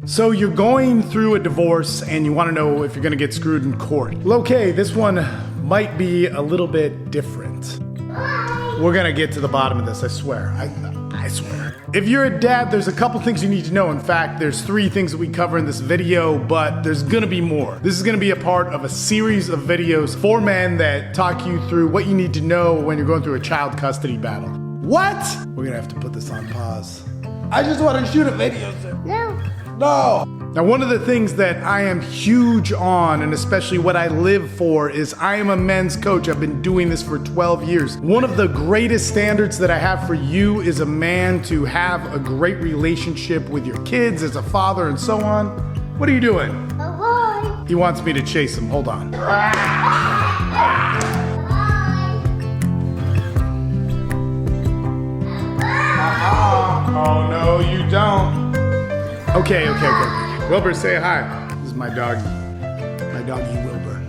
So you're going through a divorce and you want to know if you're going to get screwed in court. Well, okay, this one might be a little bit different. We're going to get to the bottom of this, I swear. I swear. If you're a dad, there's a couple things you need to know. In fact, there's 3 things that we cover in this video, but there's going to be more. This is going to be a part of a series of videos for men that talk you through what you need to know when you're going through a child custody battle. What? We're going to have to put this on pause. I just want to shoot a video. No. Now, one of the things that I am huge on, and especially what I live for, is I am a men's coach. I've been doing this for 12 years. One of the greatest standards that I have for you is a man to have a great relationship with your kids as a father and so on. What are you doing? A boy. He wants me to chase him. Hold on. Oh, no, you don't. Okay. Wilbur, say hi. This is my doggy Wilbur.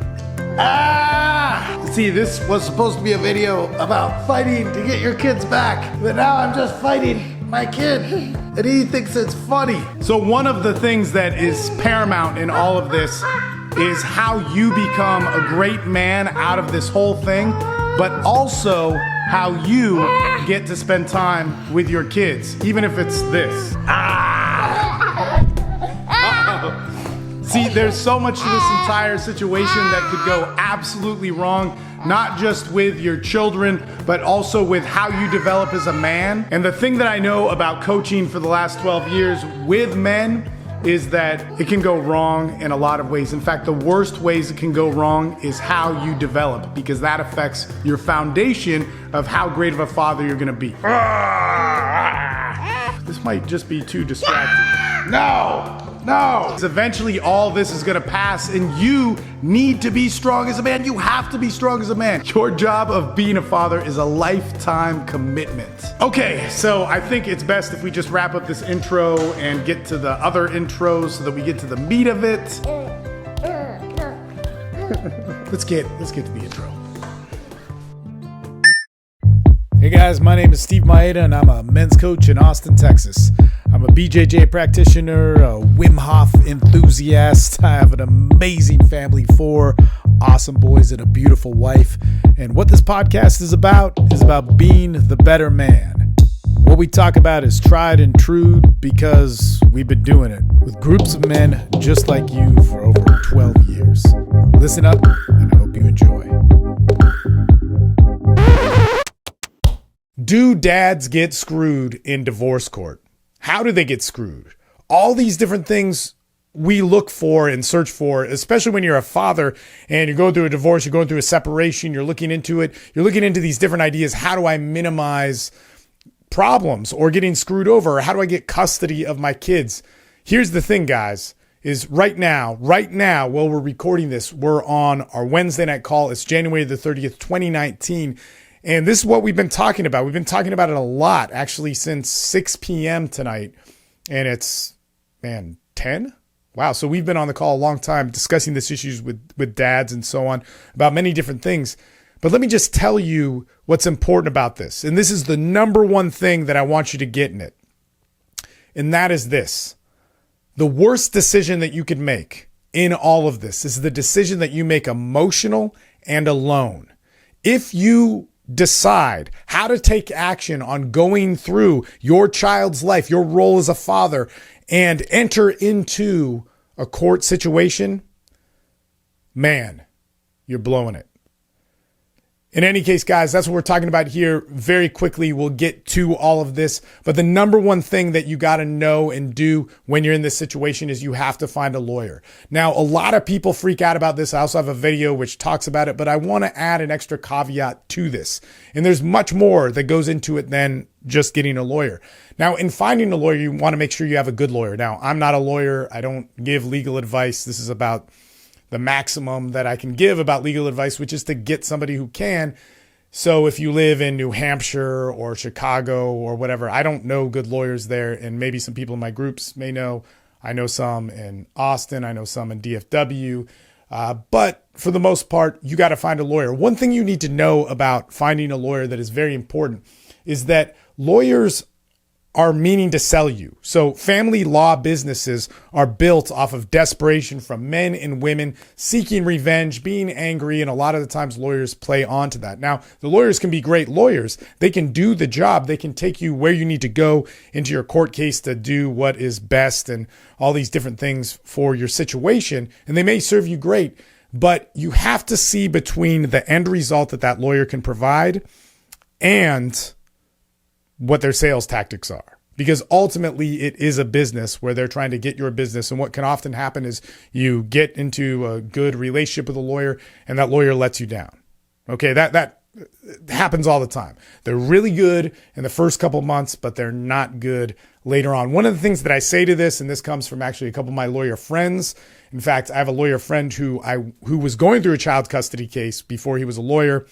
See, this was supposed to be a video about fighting to get your kids back, but now I'm just fighting my kid, and he thinks it's funny. So one of the things that is paramount in all of this is how you become a great man out of this whole thing, but also how you get to spend time with your kids, even if it's this. See, there's so much to this entire situation that could go absolutely wrong, not just with your children, but also with how you develop as a man. And the thing that I know about coaching for the last 12 years with men is that it can go wrong in a lot of ways. In fact, the worst ways it can go wrong is how you develop, because that affects your foundation of how great of a father you're gonna be. This might just be too distracting. No! Eventually all this is gonna pass, and you need to be strong as a man. You have to be strong as a man. Your job of being a father is a lifetime commitment. Okay, so I think it's best if we just wrap up this intro and get to the other intros so that we get to the meat of it. Let's get to the intro. Hey guys, my name is Steve Mayeda and I'm a men's coach in Austin, Texas. I'm a BJJ practitioner, a Wim Hof enthusiast. I have an amazing family, 4 awesome boys and a beautiful wife. And what this podcast is about being the better man. What we talk about is tried and true because we've been doing it with groups of men just like you for over 12 years. Listen up, and I hope you enjoy. Do dads get screwed in divorce court? How do they get screwed? All these different things we look for and search for, especially when you're a father and you're going through a divorce, you're going through a separation, you're looking into it, you're looking into these different ideas. How do I minimize problems or getting screwed over? Or how do I get custody of my kids? Here's the thing, guys, is right now, while we're recording this, we're on our Wednesday night call. It's January the 30th, 2019. And this is what we've been talking about. We've been talking about it a lot, actually, since 6 p.m. tonight. And it's, 10? Wow. So we've been on the call a long time discussing these issues with dads and so on about many different things. But let me just tell you what's important about this. And this is the number one thing that I want you to get in it. And that is this. The worst decision that you could make in all of this is the decision that you make emotional and alone. If you decide how to take action on going through your child's life, your role as a father, and enter into a court situation, man, you're blowing it. In any case, guys, that's what we're talking about here. Very quickly, we'll get to all of this. But the number one thing that you got to know and do when you're in this situation is you have to find a lawyer. Now, a lot of people freak out about this. I also have a video which talks about it, but I want to add an extra caveat to this. And there's much more that goes into it than just getting a lawyer. Now, in finding a lawyer, you want to make sure you have a good lawyer. Now, I'm not a lawyer. I don't give legal advice. This is about the maximum that I can give about legal advice, which is to get somebody who can. So if you live in New Hampshire or Chicago or whatever, I don't know good lawyers there. And maybe some people in my groups may know. I know some in Austin. I know some in DFW. But for the most part, you got to find a lawyer. One thing you need to know about finding a lawyer that is very important is that lawyers are meaning to sell you. So family law businesses are built off of desperation from men and women seeking revenge, being angry, and a lot of the times lawyers play onto that. Now, the lawyers can be great lawyers. They can do the job. They can take you where you need to go into your court case to do what is best and all these different things for your situation, and they may serve you great, but you have to see between the end result that lawyer can provide and what their sales tactics are, because ultimately it is a business where they're trying to get your business. And what can often happen is you get into a good relationship with a lawyer and that lawyer lets you down. Okay. That happens all the time. They're really good in the first couple of months, but they're not good later on. One of the things that I say to this, and this comes from actually a couple of my lawyer friends. In fact, I have a lawyer friend who was going through a child custody case before he was a lawyer.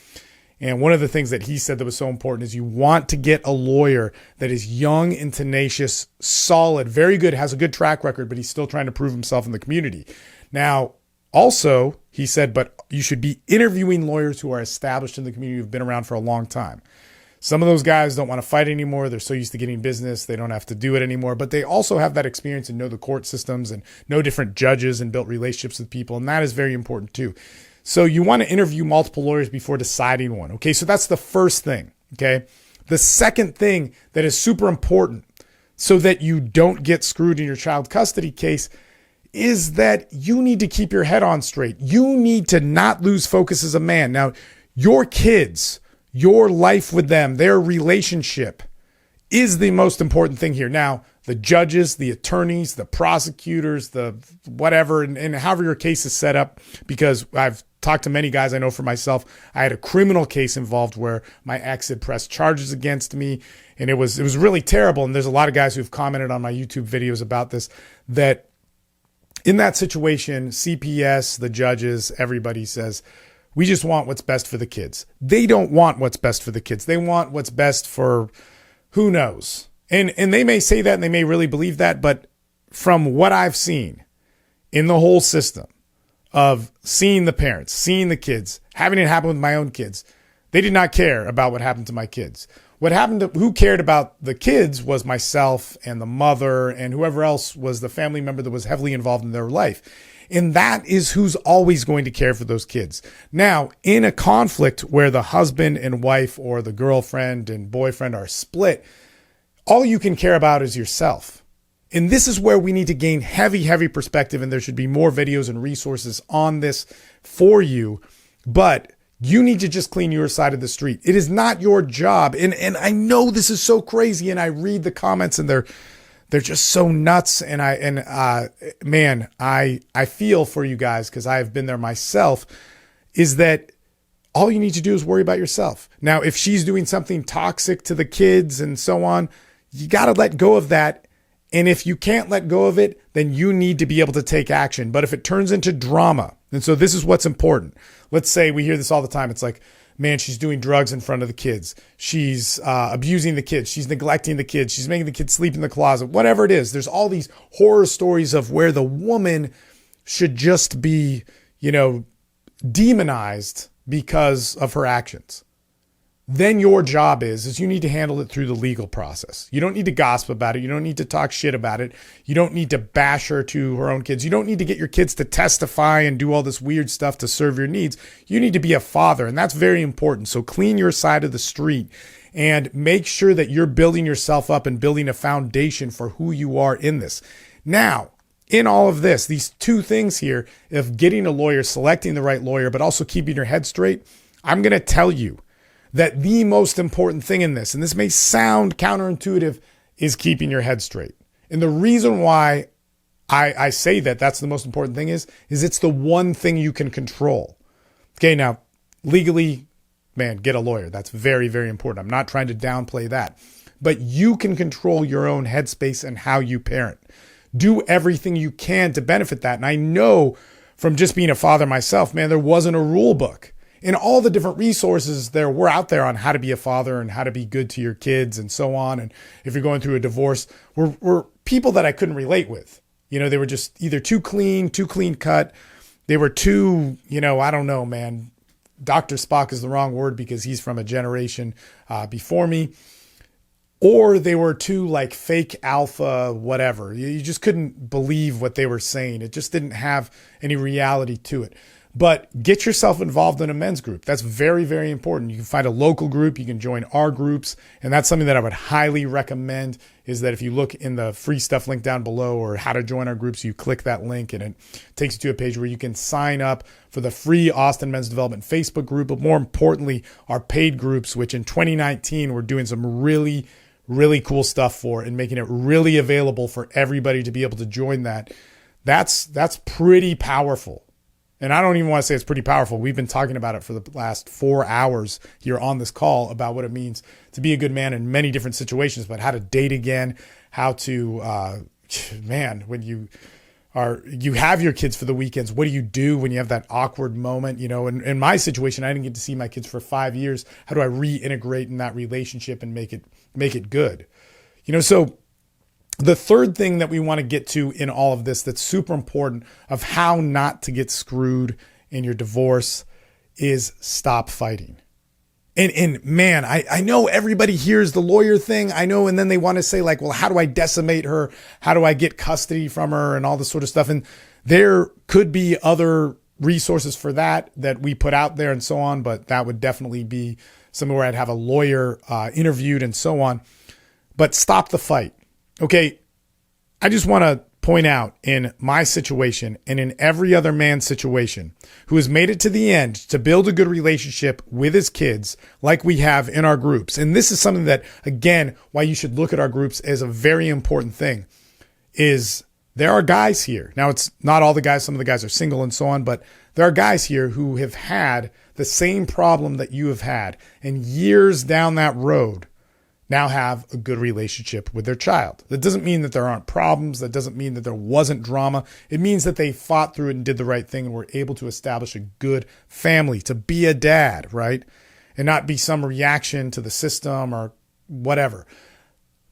And one of the things that he said that was so important is you want to get a lawyer that is young and tenacious, solid, very good, has a good track record, but he's still trying to prove himself in the community. Now, also, he said, but you should be interviewing lawyers who are established in the community, who've been around for a long time. Some of those guys don't want to fight anymore. They're so used to getting business. They don't have to do it anymore, but they also have that experience and know the court systems and know different judges and built relationships with people. And that is very important too. So you want to interview multiple lawyers before deciding one. Okay. So that's the first thing. Okay. The second thing that is super important so that you don't get screwed in your child custody case is that you need to keep your head on straight. You need to not lose focus as a man. Now, your kids, your life with them, their relationship is the most important thing here. Now, the judges, the attorneys, the prosecutors, the whatever, and however your case is set up, because I've talked to many guys I know for myself. I had a criminal case involved where my ex had pressed charges against me, and it was really terrible. And there's a lot of guys who've commented on my YouTube videos about this, that in that situation, CPS, the judges, everybody says, we just want what's best for the kids. They don't want what's best for the kids. They want what's best for who knows. And they may say that and they may really believe that, but from what I've seen in the whole system of seeing the parents, seeing the kids, having it happen with my own kids, they did not care about what happened to my kids. Who cared about the kids was myself and the mother and whoever else was the family member that was heavily involved in their life. And that is who's always going to care for those kids. Now, in a conflict where the husband and wife or the girlfriend and boyfriend are split, all you can care about is yourself. And this is where we need to gain heavy perspective, and there should be more videos and resources on this for you. But you need to just clean your side of the street. It is not your job. And I know this is so crazy, and I read the comments and they're just so nuts. And I feel for you guys because I have been there myself, is that all you need to do is worry about yourself. Now, if she's doing something toxic to the kids and so on, you got to let go of that. And if you can't let go of it, then you need to be able to take action. But if it turns into drama, and so this is what's important. Let's say we hear this all the time. It's like, man, she's doing drugs in front of the kids. She's abusing the kids. She's neglecting the kids. She's making the kids sleep in the closet, whatever it is. There's all these horror stories of where the woman should just be, demonized because of her actions. Then your job is you need to handle it through the legal process. You don't need to gossip about it. You don't need to talk shit about it. You don't need to bash her to her own kids. You don't need to get your kids to testify and do all this weird stuff to serve your needs. You need to be a father, and that's very important. So clean your side of the street and make sure that you're building yourself up and building a foundation for who you are in this. Now, in all of this, these two things here of getting a lawyer, selecting the right lawyer, but also keeping your head straight, I'm going to tell you that the most important thing in this, and this may sound counterintuitive, is keeping your head straight. And the reason why I say that that's the most important thing is it's the one thing you can control. Okay, now, legally, man, get a lawyer. That's very, very important. I'm not trying to downplay that. But you can control your own headspace and how you parent. Do everything you can to benefit that. And I know from just being a father myself, man, there wasn't a rule book. And all the different resources there were out there on how to be a father and how to be good to your kids and so on. And if you're going through a divorce, were people that I couldn't relate with. They were just either too clean cut. They were too, I don't know, man. Dr. Spock is the wrong word because he's from a generation before me. or they were too like fake alpha, whatever. You just couldn't believe what they were saying. It just didn't have any reality to it. But get yourself involved in a men's group. That's very, very important. You can find a local group. You can join our groups. And that's something that I would highly recommend, is that if you look in the free stuff link down below, or how to join our groups, you click that link and it takes you to a page where you can sign up for the free Austin Men's Development Facebook group. But more importantly, our paid groups, which in 2019, we're doing some really, really cool stuff for, and making it really available for everybody to be able to join that. That's pretty powerful. And I don't even want to say it's pretty powerful. We've been talking about it for the last 4 hours here on this call about what it means to be a good man in many different situations, but how to date again, how to, when you have your kids for the weekends, what do you do when you have that awkward moment? You know, in my situation, I didn't get to see my kids for 5 years. How do I reintegrate in that relationship and make it good? You know, so the third thing that we want to get to in all of this that's super important of how not to get screwed in your divorce is stop fighting. And man, I know everybody hears the lawyer thing. I know. And then they want to say like, well, how do I decimate her? How do I get custody from her and all this sort of stuff? And there could be other resources for that we put out there and so on. But that would definitely be somewhere where I'd have a lawyer interviewed and so on. But stop the fight. Okay, I just want to point out, in my situation and in every other man's situation who has made it to the end to build a good relationship with his kids like we have in our groups. And this is something that, again, why you should look at our groups as a very important thing, is there are guys here. Now, it's not all the guys. Some of the guys are single and so on, but there are guys here who have had the same problem that you have had, and years down that road now have a good relationship with their child. That doesn't mean that there aren't problems. That doesn't mean that there wasn't drama. It means that they fought through it and did the right thing and were able to establish a good family, to be a dad, right? And not be some reaction to the system or whatever.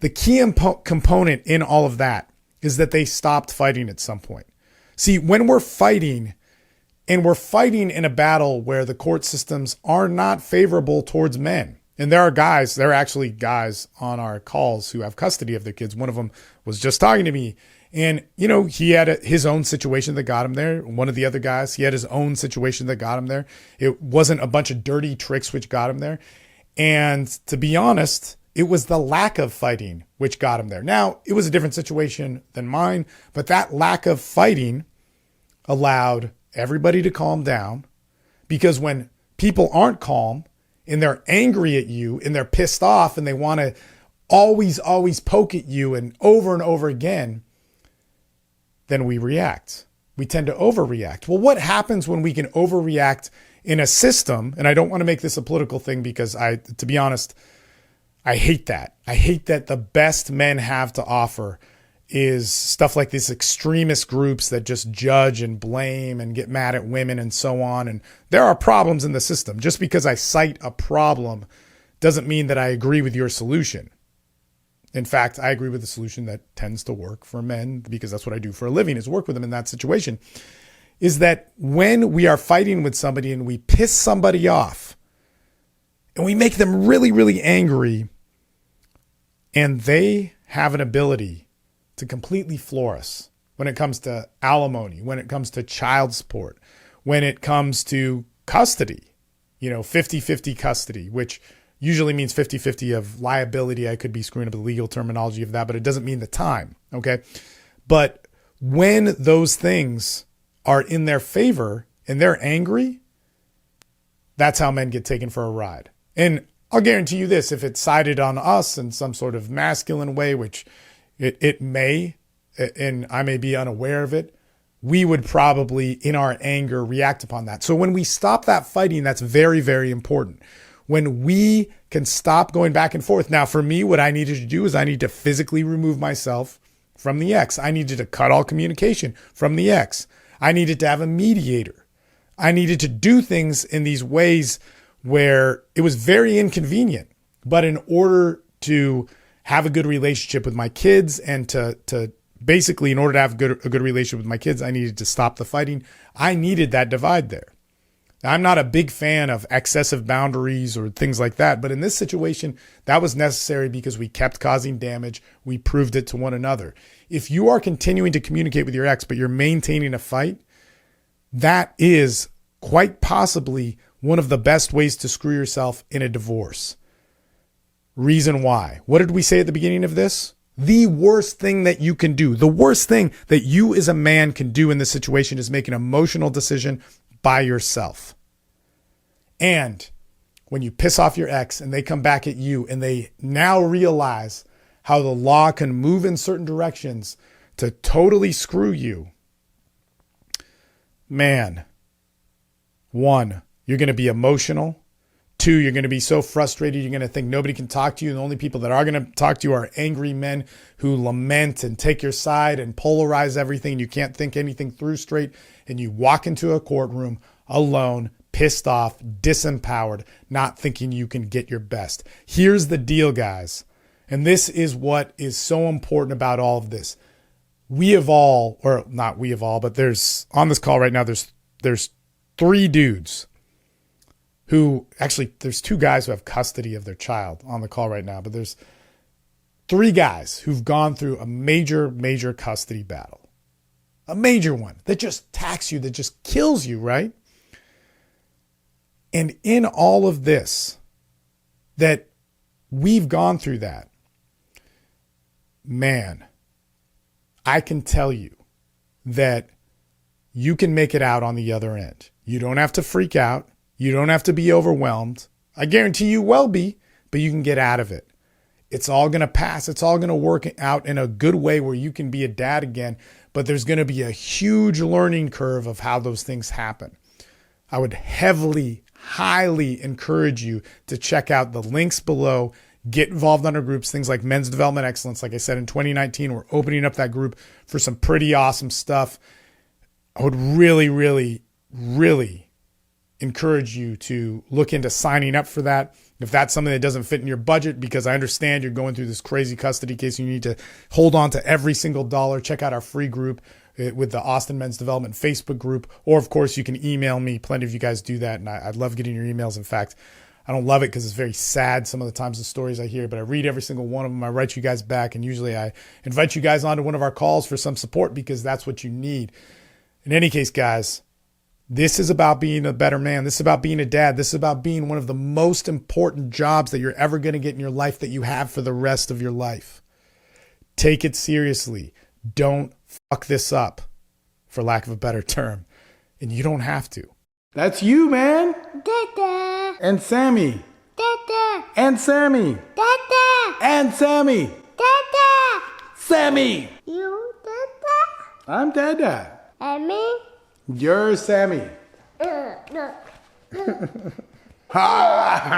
The key component in all of that is that they stopped fighting at some point. See, when we're fighting, and we're fighting in a battle where the court systems are not favorable towards men. And there are actually guys on our calls who have custody of their kids. One of them was just talking to me, and, you know, he had his own situation that got him there. One of the other guys, he had his own situation that got him there. It wasn't a bunch of dirty tricks which got him there. And to be honest, it was the lack of fighting which got him there. Now, it was a different situation than mine, but that lack of fighting allowed everybody to calm down, because when people aren't calm, and they're angry at you, and they're pissed off, and they want to always poke at you and over again, then we react. We tend to overreact. Well, what happens when we can overreact in a system? And I don't want to make this a political thing, because to be honest, I hate that. I hate that the best men have to offer is stuff like these extremist groups that just judge and blame and get mad at women and so on. And there are problems in the system. Just because I cite a problem doesn't mean that I agree with your solution. In fact, I agree with the solution that tends to work for men, because that's what I do for a living, is work with them in that situation, is that when we are fighting with somebody and we piss somebody off and we make them really, really angry, and they have an ability to completely floor us when it comes to alimony, when it comes to child support, when it comes to custody, 50-50 custody, which usually means 50-50 of liability. I could be screwing up the legal terminology of that, but it doesn't mean the time. Okay. But when those things are in their favor and they're angry, that's how men get taken for a ride. And I'll guarantee you this, if it's sided on us in some sort of masculine way, which it may, and I may be unaware of it, we would probably, in our anger, react upon that. So when we stop that fighting, that's very, very important. When we can stop going back and forth. Now, for me, what I needed to do is I need to physically remove myself from the ex. I needed to cut all communication from the ex. I needed to have a mediator. I needed to do things in these ways where it was very inconvenient. But in order to have a good relationship with my kids, and to basically, in order to have a good relationship with my kids, I needed to stop the fighting. I needed that divide there. I'm not a big fan of excessive boundaries or things like that, but in this situation, that was necessary because we kept causing damage. We proved it to one another. If you are continuing to communicate with your ex, but you're maintaining a fight, that is quite possibly one of the best ways to screw yourself in a divorce. Reason why? What did we say at the beginning of this? The worst thing that you can do, the worst thing that you as a man can do in this situation is make an emotional decision by yourself. And when you piss off your ex and they come back at you and they now realize how the law can move in certain directions to totally screw you, man, 1, you're going to be emotional. 2, you're going to be so frustrated, you're going to think nobody can talk to you. And the only people that are going to talk to you are angry men who lament and take your side and polarize everything. You can't think anything through straight. And you walk into a courtroom alone, pissed off, disempowered, not thinking you can get your best. Here's the deal, guys. And this is what is so important about all of this. We have all, or not we have all, but there's on this call right now, there's 3 dudes who actually, there's 2 guys who have custody of their child on the call right now, but there's 3 guys who've gone through a major custody battle. A major one that just attacks you, that just kills you, right? And in all of this, that we've gone through that, man, I can tell you that you can make it out on the other end. You don't have to freak out. You don't have to be overwhelmed. I guarantee you will be, but you can get out of it. It's all going to pass. It's all going to work out in a good way where you can be a dad again, but there's going to be a huge learning curve of how those things happen. I would highly encourage you to check out the links below. Get involved in our groups, things like Men's Development Excellence. Like I said, in 2019, we're opening up that group for some pretty awesome stuff. I would really encourage you to look into signing up for that. If that's something that doesn't fit in your budget, because I understand you're going through this crazy custody case, you need to hold on to every single dollar. Check out our free group with the Austin Men's Development Facebook group. Or, of course, you can email me. Plenty of you guys do that, and I'd love getting your emails. In fact, I don't love it because it's very sad some of the times the stories I hear, but I read every single one of them. I write you guys back, and usually I invite you guys onto one of our calls for some support because that's what you need. In any case, guys, this is about being a better man. This is about being a dad. This is about being one of the most important jobs that you're ever going to get in your life that you have for the rest of your life. Take it seriously. Don't fuck this up, for lack of a better term. And you don't have to. That's you, man. Dada. And Sammy. Dada. And Sammy. Dada. And Sammy. Dada. Sammy. You Dada. I'm Dada. And me? You're Sammy. No. Ha!